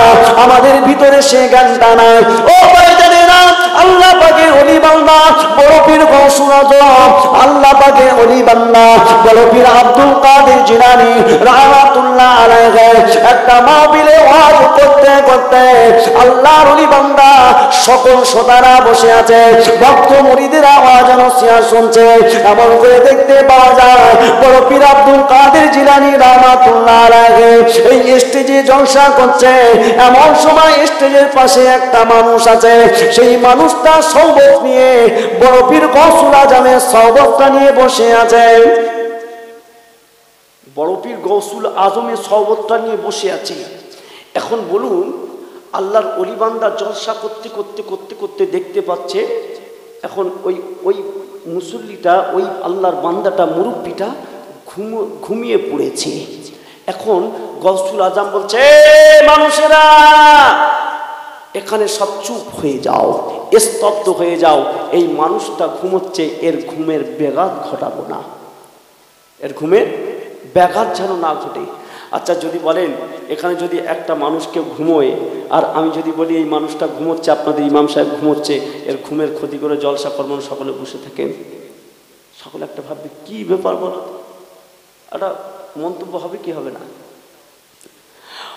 A: আমাদের ভিতরে সে জ্ঞানটা নাই। ও ভাইজানেরা আল্লাহ পাকের ওলি বান্দা বড় পীর গৌসুল আজম, আল্লাহ পাকের ওলি বান্দা বড় পীর আব্দুল কাদের জিলানী রাহমাতুল্লাহ আলাইহি একটা মাহফিলে ওয়াজ করতে করতে আল্লাহর ওলি বান্দা সকল শ্রোতারা বসে আছে, ভক্ত মুরিদেরা ওয়াজ নসিহত শুনছে, এমন করে দেখতে পাওয়া যায় বড় পীর আব্দুল কাদের জিলানী রাহমাতুল্লাহ আলাইহি এই স্টেজে জলসা করছে। এমন সময় স্টেজের পাশে একটা মানুষ আছে, সেই মানুষটা সওবত নিয়ে বড় পীর গৌসুল আজমের সওবতটা নিয়ে বসে আছে। বড় পীর গৌসুল আজমের সওবতটা নিয়ে বসে আছে। এখন বলুন আল্লাহর ওলি বান্দা জলসা করতে করতে করতে করতে দেখতে পাচ্ছে এখন ওই ওই মুসল্লিটা, ওই আল্লাহর বান্দাটা, মুরব্বীটা ঘুমিয়ে পড়েছে। এখন গৌসুল আজম বলছে, মানুষেরা এখানে সব চুপ হয়ে যাও, স্তব্ধ হয়ে যাও, এই মানুষটা ঘুমোচ্ছে, এর ঘুমের ব্যাঘাত ঘটাবো না, এর ঘুমের ব্যাঘাত যেন না ঘটে। আচ্ছা যদি বলেন এখানে যদি একটা মানুষকে ঘুমোয়, আর আমি যদি বলি এই মানুষটা ঘুমোচ্ছে, আপনাদের ইমাম সাহেব ঘুমোচ্ছে, এর ঘুমের ক্ষতি করে জলসা করবেন, সকলে বসে থাকেন, সকলে একটা ভাববে কি ব্যাপার বলো, একটা মন্তব্য হবে কি হবে না?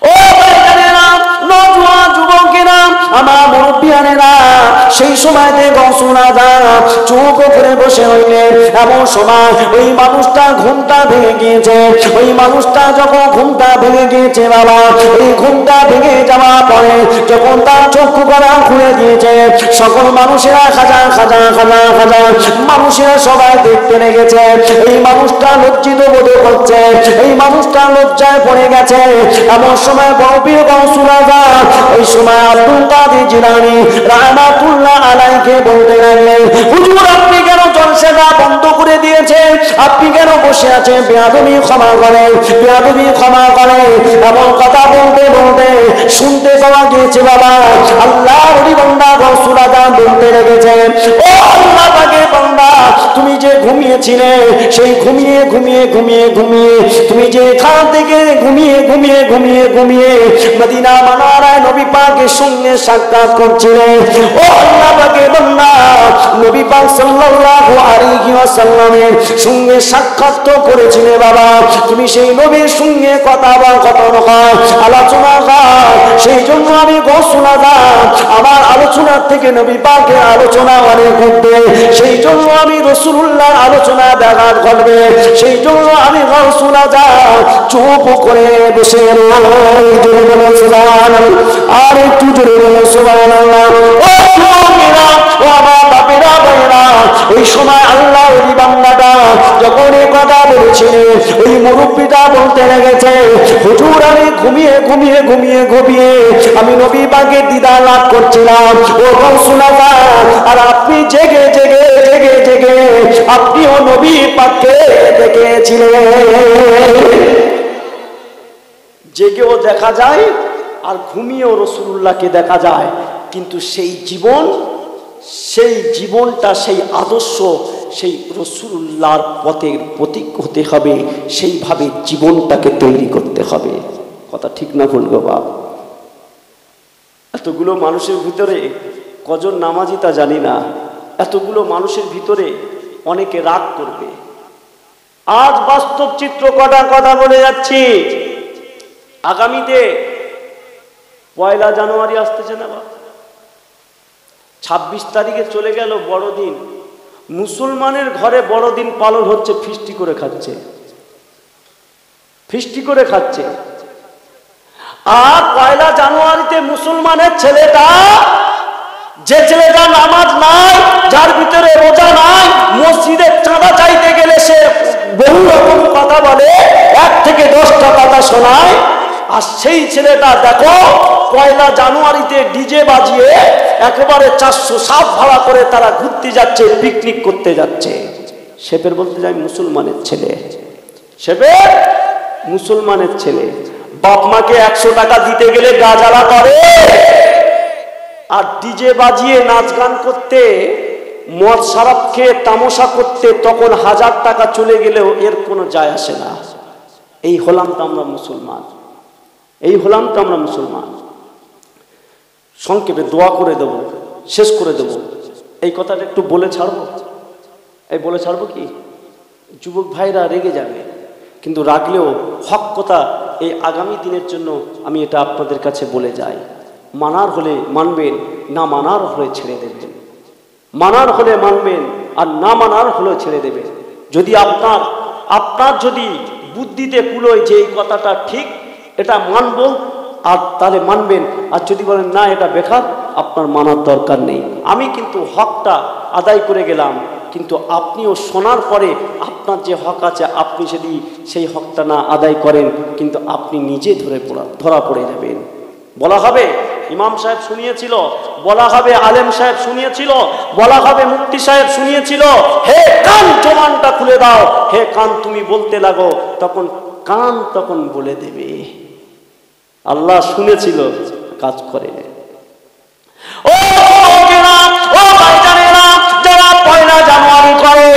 A: ও যুবকেরা, আমার মুরব্বিয়ানেরা, সেই সময়তে গৌসুল আজম চুপ করে বসে হইলেন। এমন সময় ওই মানুষটা ঘুমটা ভেঙে গিয়েছে। ওই মানুষটা যখন ঘুমটা ভেঙে গিয়েছে বাবা, এই ঘুমটা ভেঙে যাওয়া পরে যখন তার চক্ষু করা খুলে দিয়েছে, সকল মানুষেরা হাজার হাজার হাজার হাজার মানুষেরা সবাই দেখতে লেগেছে। এই মানুষটা লজ্জিত বোধ করছে, এই মানুষটা লজ্জায় পড়ে গেছে। এমন সময় বড় প্রিয় গৌসুল আজম ওই সময় আব্দুল কাদের জিলানী রাহমাতুল্লাহ আলাইহি বলতে লাগলেন, হুজুর আপনি কেন জলসাটা বন্ধ করে দিয়েছেন? আপনি কেন বসে আছেন? বেয়াদবি ক্ষমা করেন, বেয়াদবি ক্ষমা করেন। এমন কথা বলতে বলতে শুনতে পাওয়া গিয়েছে বাবা, আল্লাহর ওলি বান্দা গৌসুল আজম বলতে লেগেছে, ও আল্লাহ পাকের বান্দা, তুমি যে ঘুমিয়েছিলে, সেই ঘুমিয়ে ঘুমিয়ে ঘুমিয়ে ঘুমিয়ে তুমি যে এখান থেকে ঘুমিয়ে ঘুমিয়ে ঘুমিয়ে ঘুমিয়ে মদিনা মানারায় নবী পাকের সঙ্গে সাক্ষাৎ করছিলে, ও আল্লাহ পাকের বান্দা, নবী পাক সাল্লাল্লাহু আলাইহি ওয়াসাল্লামের সঙ্গে সাক্ষাৎ তো করেছিলে বাবা, তুমি সেই নবীর সঙ্গে কথা বা কথন হয়, আলোচনা হয়, সেই জন্য আমি গৌসুল আজম আমার আলোচনার থেকে নবী পাকের আলোচনা অনেক ঘটবে, সেই জন্য আমি রাসূলুল্লাহর আলোচনা ব্যাঘাত ঘটবে, সেই জন্য আমি গৌসুল আজম চুপ করে বসে আর একটু জোরে বলো সুবহানাল্লাহ। ও মুমিনা, ও আমার বাপেরা ভাইরা, ওই সময় আল্লাহ ওই বান্দাটা যখন এই কথা বলেছিলেন, ওই মুরব্বিটা বলতে লেগেছে, হুজুর আমি ঘুমিয়ে ঘুমিয়ে ঘুমিয়ে ঘুমিয়ে আমি নবী পাকের দিদার লাভ করছিলাম, ও গৌসুল আজম, আর আপনি জেগে জেগে জেগে জেগে আপনিও নবী পাককে দেখেছিলেন। জেগেও দেখা যায় আর ঘুমিয়েও রাসূলুল্লাহকে দেখা যায়, কিন্তু সেই জীবনটা, সেই আদর্শ, সেই রাসূলুল্লাহর পথের প্রতীক হতে হবে, সেইভাবে জীবনটাকে তৈরি করতে হবে। কথা ঠিক না ভুল গো বাপ? এতগুলো মানুষের ভিতরে কজন নামাজি তা জানি না, এতগুলো মানুষের ভিতরে অনেকে রাগ করবে। আজ বাস্তব চিত্র কটা কথা বলে যাচ্ছি, আগামীতে 1 জানুয়ারি আসতেছে না বাবা, 26 তারিখে চলে গেল বড়দিন। মুসলমানের ঘরে বড়দিন পালন হচ্ছে, ফিস্টি করে খাচ্ছে, ফিস্টি করে খাচ্ছে। আর 1 জানুয়ারিতে মুসলমানের ছেলেটা, যে ছেলেটা নামাজ নাই, যার ভিতরে রোজা নাই, মসজিদে চাঁদা চাইতে গেলে সে বহু রকম কথা বলে, 1 থেকে 10টা কথা শোনায়, আর সেই ছেলেটা দেখো 1 জানুয়ারিতে ডিজে বাজিয়ে একেবারে 407 ভাড়া করে তারা ঘুরতে যাচ্ছে, পিকনিক করতে যাচ্ছে। সেপের বলতে যাই মুসলমানের ছেলে, সেপের মুসলমানের ছেলে। বাপ মাকে 100 টাকা দিতে গেলে গাজালা করে, আর ডিজে বাজিয়ে নাচ গান করতে, মদ শরাব খেয়ে তামাশা করতে, তখন 1000 টাকা চলে গেলেও এর কোনো যায় আসে না। এই হলাম তো আমরা মুসলমান, এই হলাম তো আমরা মুসলমান। সংক্ষেপে দোয়া করে দেব, শেষ করে দেব, এই কথাটা একটু বলে ছাড়বো। এই বলে ছাড়বো কি, যুবক ভাইরা রেগে যাবে, কিন্তু রাগলেও হক কথা এই আগামী দিনের জন্য আমি এটা আপনাদের কাছে বলে যাই। মানার হলে মানবেন, না মানার হলে ছেড়ে দেবেন। মানার হলে মানবেন, আর না মানার হলে ছেড়ে দেবেন। যদি আপনার যদি বুদ্ধিতে কুলোয় যে এই কথাটা ঠিক, এটা মানবো, আর তাহলে মানবেন। আর যদি বলেন না এটা বেকার, আপনার মানার দরকার নেই। আমি কিন্তু হকটা আদায় করে গেলাম, কিন্তু আপনিও শোনার পরে আপনার যে হক আছে, আপনি যদি সেই হকটা না আদায় করেন, কিন্তু আপনি নিজে ধরা পড়ে যাবেন। বলা হবে ইমাম সাহেব শুনিয়েছিল, বলা হবে আলেম সাহেব শুনিয়েছিল, বলা হবে মুফতি সাহেব শুনিয়েছিল, হে কান জবানটা খুলে দাও, হে কান তুমি বলতে লাগো, তখন কান তখন বলে দেবে। আল্লাহ শুনেছিল, কাজ করে। ও ভাইজানেরা, যারা পয়লা জানুয়ারি করে,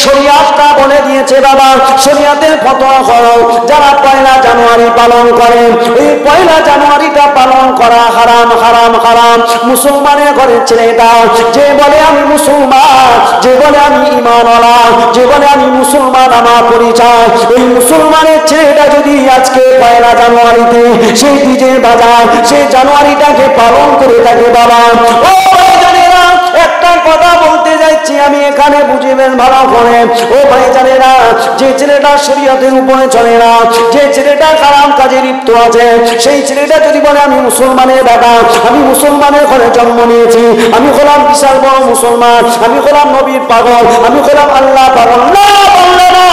A: শরিয়াতটা বলে দিয়েছে বাবা, শরিয়াতের ফতোয়া করো, যারা পয়লা জানুয়ারি পালন করে, এই পয়লা জানুয়ারিটা পালন করা হারাম, হারাম, হারাম। মুসলমানের ঘরের ছেলেটা যে বলে আমি মুসলমান, যে বলে আমি ঈমানওয়ালা, যে বলে আমি মুসলমান, আমার পরিচয়, ওই মুসলমানের ছেলেটা যদি আজকে পয়লা জানুয়ারিতে সেই ডিজে বাজায়, সেই জানুয়ারিটাকে পালন করে থাকে বাবা, ও ভাইজানেরা, একটা কথা বলতে যাচ্ছি আমি, এখানে বুঝিবেন ভালো করে। ও ভাইজানেরা, যে ছেলেটা শরীয়তের উপরে চলে না, যে ছেলেটা হারাম কাজে লিপ্ত আছে, সেই ছেলেটা যদি বলে আমি মুসলমানের বেটা, আমি মুসলমানের ঘরে জন্ম নিয়েছি, আমি হলাম বিশাল বড় মুসলমান, আমি হলাম নবীর পাগল, আমি হলাম আল্লাহ পাগল, না, বললে না,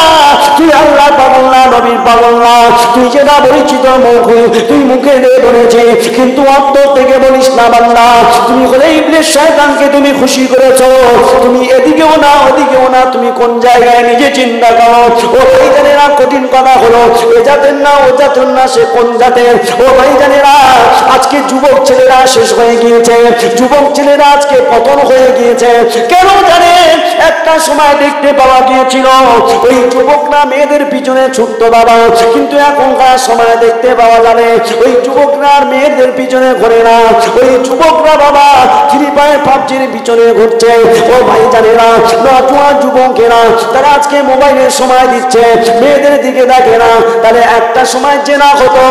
A: তুই আল্লাহ পাগল না, নবীর পাগল না, তুই যেটা পরিচিত মুখে, তুই মুখে দিয়ে বলেছিস, কিন্তু অন্তর থেকে বলিস না বান্দা, তুমি হলে ইবলিস শয়তানকে তুমি খুশি করেছো, তুমি এদিকেও না ওদিকেও না, তুমি কোন জায়গায় নিজে চিন্তা করো। ও ভাইজানেরা, কঠিন কথা হলো, এ জাতের না ও জাতের না, সে কোন জাতের। ও ভাইজানেরা, আজকে যুবক ছেলেরা শেষ হয়ে গিয়েছে, যুবক ছেলেরা আজকে পতন হয়ে গিয়েছে। কেন জানেন? একটা সময় দেখতে পাওয়া গিয়েছিল ওই যুবকরা মেয়েদের পিছনে ছুটত বাবা, কিন্তু এখনকার সময় দেখতে পাওয়া যাবে ওই যুবকরা আর মেয়েদের পিছনে ঘোরে না, ওই যুবকরা বাবা ফ্রি ফায়ার পাবজির পিছনে ঘুরছে। ও ভাইজানেরা, নতুন যুবকেরা তারা আজকে মোবাইলের সময় দিচ্ছে, মেয়েদের দিকে দেখে না। তাহলে একটা সময় জেনা হতো,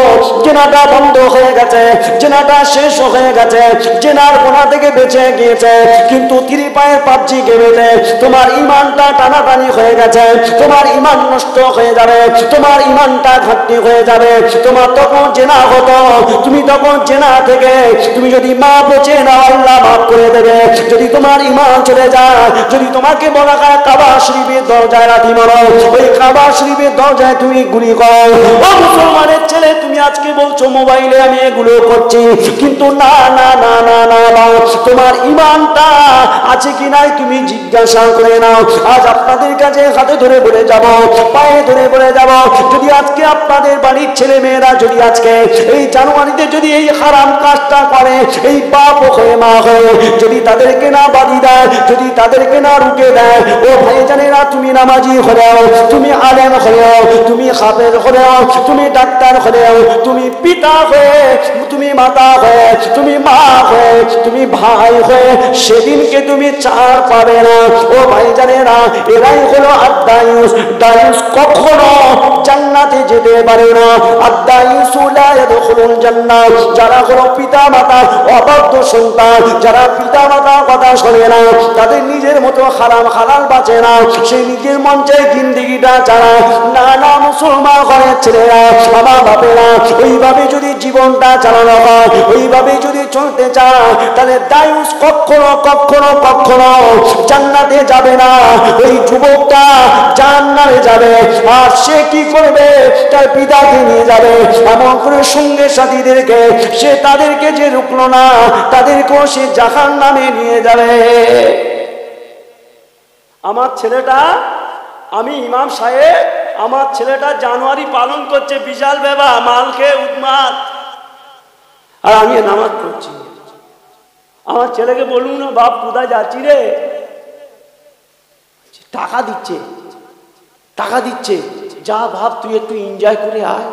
A: জেনাটা বন্ধ হয়ে গেছে, জেনাটা শেষ হয়ে গেছে, জেনার গোনা থেকে বেঁচে গিয়েছে, কিন্তু ফ্রি ফায়ার পাবজি গেমেতে তোমার ইমানটা টানাটানি হয়ে গেছে, তোমার ইমান নষ্ট হয়ে যাবে, তোমার ইমানটা ঘাটতি হয়ে যাবে। তোমার তখন জেনা হতো, তুমি তখন জেনা থেকে তুমি যদি মাপ চেয়ে আল্লাহ মাফ করে দেবে। যদি তোমার ইমান চলে যায়, যদি তোমাকে বলা হয় কাবা শরীফের দরজায় লাথি মারো, ওই কাবা শরীফের দরজায় তুমি গুলি করো। ও মুসলমানের ছেলে, তুমি আজকে বলছো মোবাইলে আমি এগুলো করছি, কিন্তু না না না না না, তোমার ইমানটা আছে কি নাই তুমি জিজ্ঞাসা করে নাও। আজ আপনাদের কাছে হাতে ধরে বলে যাব, পায়ে ধরে বলে যাব, যদি আজকে আপনাদের বাড়ির ছেলে মেয়েরা যদি আজকে এই জানুয়ারিতে যদি এই হারাম কাজটা করে, এই বাপ হয়ে মা হয়ে যদি তাদেরকে না বাধি দেয়, যদি তাদেরকে না রুকে দেয়, ও ভাইজানেরা, তুমি নামাজি হলেও, তুমি আলেম হলেও, তুমি হাফেজ হলেও, তুমি ডাক্তার হলেও, তুমি পিতা হয়ে, তুমি মাতা হয়ে, তুমি মা হয়ে, তুমি ভাই হয়ে, সেদিনকে তুমি ছাড় পাবে না। ও ভাইজানেরা, এরাই হলো আদ-দায়ুস। দায়ুস কখনো জান্নাতে যেতে পারে না। আদ-দায়ুসু লা ইয়াদখুলুল জান্নাহ, যারা হলো পিতা মাতার অবাধ্য সন্তান, যারা পিতা মাতার কথা শোনে না, তাদের নিজের মতো হারাম হালাল বাঁচে না, সে নিজের মঞ্চে জিন্দেগিটা চালায়। না না, মুসলমান ঘরের ছেলেরা, আমার বাপেরা, ওইভাবে যদি জীবনটা চালানো হয়, ওইভাবে যদি চলতে চায়, তাহলে দায়ুস কখনো কখনো কখনো জান্নাতে যাবে না। ওই যুবকটা জান্নাতে যাবে, আর সে কি করবে? তার পিতাকে নিয়ে যাবে, এমন করে সঙ্গে সাথীদেরকে, সে তাদেরকে যে রুকলো না, তাদেরকেও সে জাহান্নামে নিয়ে যাবে। আমার ছেলেটা, আমি ইমাম সাহেব, আমার ছেলেটা জানুয়ারি পালন করছে, বিশাল বেবা মাল খেয়ে উন্মাদ, আর আমি নামাজ পড়ছি। আমার ছেলেকে বলুন না, বাপ কোথায় যাচ্ছি রে? টাকা দিচ্ছে, টাকা দিচ্ছে, যা ভাব তুই একটু এনজয় করে আয়,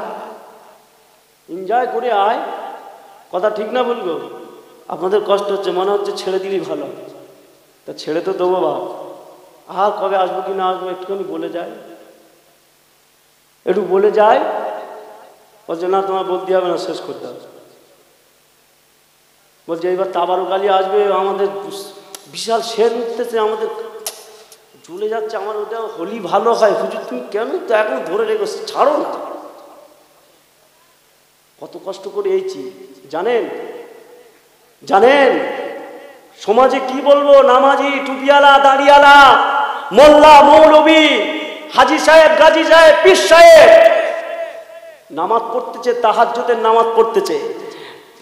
A: এনজয় করে আয়। কথা ঠিক না বলবো? আপনাদের কষ্ট হচ্ছে, মনে হচ্ছে ছেড়ে দিলেই ভালো, তা ছেড়ে তো দেবো বাপ। আর কবে আসবো কি না আসবো একটুখানি বলে যায়, একটু বলে যায়, বলছে না তোমার বলতে হবে না, শেষ করতে হবে। বলছে এইবার তাবারুকালী আসবে, আমাদের বিশাল শের উঠতেছে, আমাদের চলে যাচ্ছে, আমার ওটা হোলি ভালো হয়। হুজুর তুমি কেন তো এখন ধরে রেখেছো, ছাড়ো না। কত কষ্ট করে এইছি জানেন? জানেন সমাজে কি বলবো? নামাজি, টুপিয়ালা, দাঁড়িয়ালা, মোল্লা, মৌলবী, হাজি সাহেব, গাজী সাহেব, পীর সাহেব নামাজ পড়তেছে, তাহাজ্জুদের নামাজ পড়তেছে,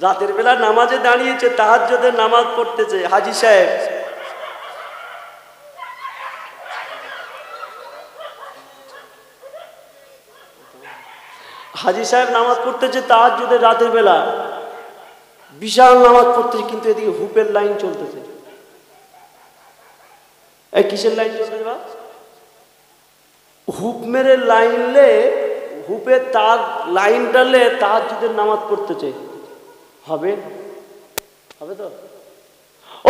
A: রাতের বেলা নামাজে দাঁড়িয়েছে, তাহাজ্জুদের নামাজ পড়তেছে। হাজী সাহেব নামাজ পড়তেছে তাহাজ্জুদের রাতের বেলা, বিশাল নামাজ পড়তেছে, কিন্তু এদিকে হুপের লাইন চলতেছে। এই কিসের লাইন চলতেছে? হুপ মেরে লাইনলে, হুপের তার লাইন ডালে তাহাজ্জুদের নামাজ পড়তেছে। হবে হবে তো?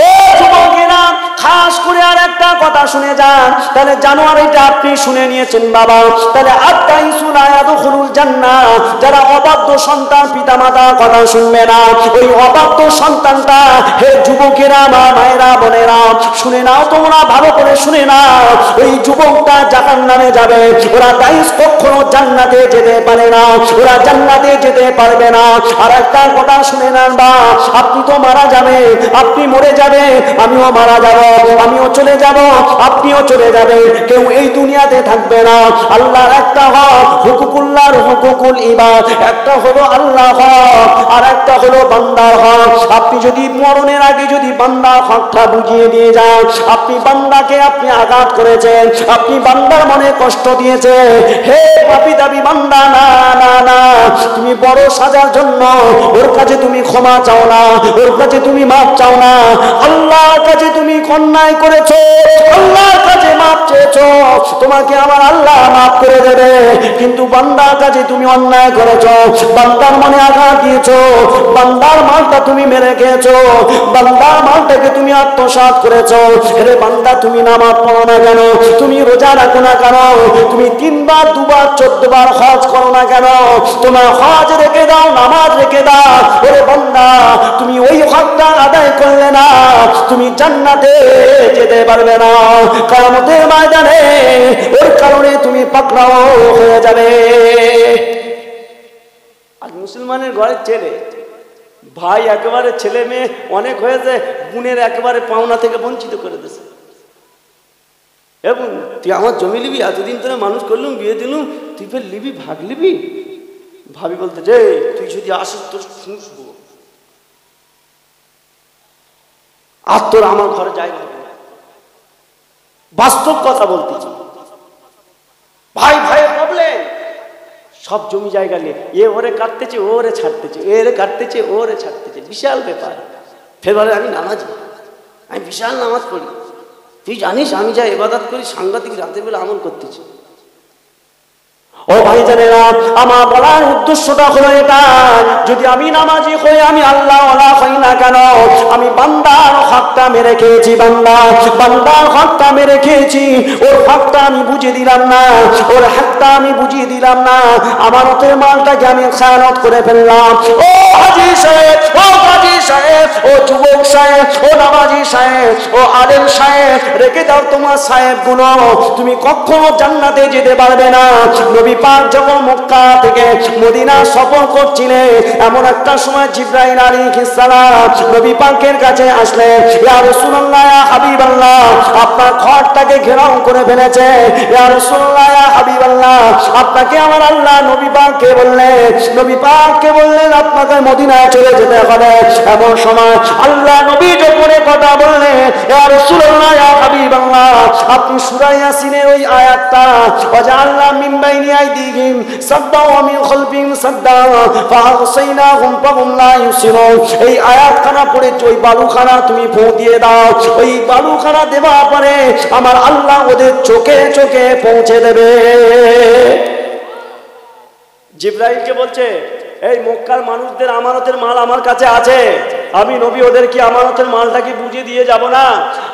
A: ও যুবকেরা, খাস করে আর একটা কথা শুনে যান, তাহলে জানুয়ারিটা আপনি শুনে নিয়েছেন বাবা। তাহলে আত্তাইসুনা ইয়াদখুলুল জান্নাহ, যারা অবাধ্য সন্তান, পিতামাতা কথা শুনবে না, ওই অবাধ্য সন্তানটা, হে যুবকেরা, মা মায়েরা, বোনেরা, শুনে নাও, তোমরা ভালো করে শুনে নাও, ওই যুবকটা জাহান্নামে যাবে। ওরা দাইস কখনো জান্নাতে যেতে পারে না, ওরা জান্নাতে যেতে পারবে না। আর একটা কথা শুনে নেন বা, আপনি তো মারা যাবে, আপনি মরে যাবে, আমিও মারা যাব, আমিও চলে যাব, আপনিও চলে যাবেন, কেউ এই দুনিয়াতে থাকবে না। আল্লাহর একটা হক, হুকুকুল্লাহর হুকুকুল ইবাদ, একটা হলো আল্লাহ হক, আর একটা হলো বান্দার হক। আপনি যদি মরণের আগে যদি বান্দার হকটা বুঝিয়ে দিয়ে যান, আপনি বান্দাকে আপনি আঘাত করেছেন, আপনি বান্দার মনে কষ্ট দিয়েছেন, হে পাপী দাবি বান্দা, না না না, তুমি বড় সাজার জন্য ওর কাছে তুমি ক্ষমা চাও না, ওর কাছে তুমি মাপ চাও না, আল্লাহর কাছে তুমি অন্যায় করেছো, আল্লাহর কাছে মাপ চেয়েছো, তোমাকে আমার আল্লাহ মাফ করে দেবে। কিন্তু বান্দার কাছে তুমি অন্যায় করেছো, বান্দার মনে আঘাত দিয়েছো, বান্দার মালটা তুমি মেরে খেয়েছো, বান্দার মালটাকে তুমি আত্মসাৎ করেছো। রে বান্দা, তুমি নামাজ পড়ো না কেন, তুমি রোজা রাখো না কেন, তুমি 3 বার 2 বার 14 বার হজ করো না কেন, তোমার হজ রেখে দাও, নামাজ রেখে দাও। ওরে বান্দা, তুমি ওই হকটা আদায় করলে না, তুমি জান্নাতে যেতে পারবে না। কিয়ামতের ময়দানে ওর কারণে তুমি পাকড়াও হয়ে যাবে। আজ মুসলমানের ঘরের ছেলে ভাই একেবারে, ছেলে মেয়ে অনেক হয়েছে, বোনের একেবারে পাওনা থেকে বঞ্চিত করে দিয়েছে। এবং তুই আমার জমি লিবি, এতদিন ধরে মানুষ করলুম, বিয়ে দিলুম, তুই ফের লিবি, ভাগ লিবি। ভাবি বলতে যে, তুই যদি আসিস তোর শুনবো, আর তোর আমার ঘরে যাই না। বাস্তব কথা বলতেছি, ভাই ভাই প্রবলেম, সব জমি জায়গা নিয়ে এ ওরে কাটতেছে, ওরে ছাড়তেছে, এরে কাটতেছে, ওরে ছাড়তেছে, বিশাল ব্যাপার। ফের বলে আমি নামাজি, আমি বিশাল নামাজ পড়ি, তুই জানিস আমি যা ইবাদত করি, সাংঘাতিক রাতের বেলা আমল করতেছি। ও ভাই জানেরা, আমার বলার উদ্দেশ্যটা হলো এটা, যদি আমি নামাজি হই, আমি আল্লাহ ওয়ালা হই না কেন, আমি বান্দার হকটা মেরে খেয়েছি, বান্দার হকটা মেরে খেয়েছি, ওর হকটা আমি বুঝিয়ে দিলাম না, ওর হকটা আমি বুঝিয়ে দিলাম না, আমানতের মালটাকে আমি খেয়ানত করে ফেললাম। ও হাজী সাহেব, ও গাজী সাহেব, ও যুবক সাহেব, ও নামাজি সাহেব, ও আলেম সাহেব, রেখে দাও তোমার সাহেব গুলো, তুমি কখনো জান্নাতে যেতে পারবে না। নবী পাক যখন মক্কা থেকে মদিনা সফর করছিলেন, এমন একটা সময় জিবরাইল আলাইহিস সালাম নবী পাকের কাছে আসলেন। ইয়া রাসূলুল্লাহ, ইয়া হাবিবাল্লাহ, আপনার ঘরটাকে ঘেরাও করে ফেলেছে। ইয়া রাসূলুল্লাহ, ইয়া হাবিবাল্লাহ, আপনাকে আমার আল্লাহ নবী পাককে বললেন আপনাকে মদিনায় চলে যেতে হবে। এমন সময় আল্লাহ নবী যখন কথা বললেন, ইয়া রাসূলুল্লাহ, ইয়া হাবিবাল্লাহ, আপনি সূরা ইয়াসিনের ওই আয়াতটা, ওয়াজআলনা মিন বাইনি আইদিহিম সাদ্দা ওয়া মিন খালফিহিম সাদ্দা ফাআগশাইনাহুম ফাহুম লা ইউসিরুন, এই আয়াতখানা পড়ে ওই বালুখানা তুমি ফু দিয়ে দাও, ওই বালুখানা দেওয়ার পরে আমার আল্লাহ ওদের চোখে চোখে পৌঁছে দেবে। জিবরাইলকে বলছে, এই মক্কার মানুষদের আমানতের মাল আমার কাছে আছে, আমি নবী ওদের কি আমানতের মালটাকে বুঝিয়ে দিয়ে যাব না?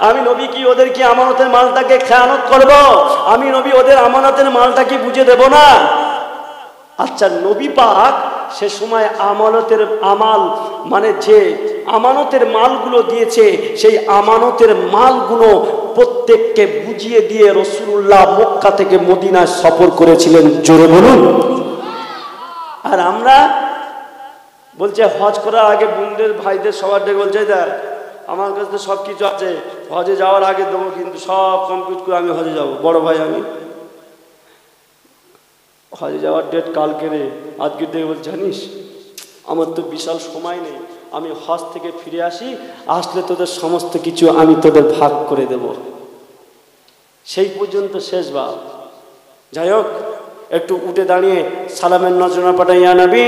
A: আমি নবী কি ওদের কি আমানতের মালটাকে খেয়ানত করব? আমি নবী ওদের আমানতের মালটাকে বুঝিয়ে দেব না? আচ্ছা, নবী পাক সে সময় আমানতের আমাল, মানে যে আমানতের মালগুলো দিয়েছে, সেই আমানতের মালগুলো প্রত্যেককে বুঝিয়ে দিয়ে রাসূলুল্লাহ মক্কা থেকে মদিনায় সফর করেছিলেন। জোরে বলুন। আর আমরা বলছে হজ করার আগে বোনদের ভাইদের সবার ডেকে বলছে, দেখ আমার কাছে তো সব কিছু আছে, হজে যাওয়ার আগে দেবো, কিন্তু সব কমপ্লিট করে আমি হজে যাব। বড় ভাই আমি হজে যাওয়ার ডেট কালকে রে, আজকের ডেকে বলছে জানিস আমার তো বিশাল সময় নেই, আমি হজ থেকে ফিরে আসি, আসলে তোদের সমস্ত কিছু আমি তোদের ভাগ করে দেব। সেই পর্যন্ত শেষ বাপ। যাই হোক, একটু উঠে দাঁড়িয়ে সালামের নজরানা পাঠাই, ইয়া নবী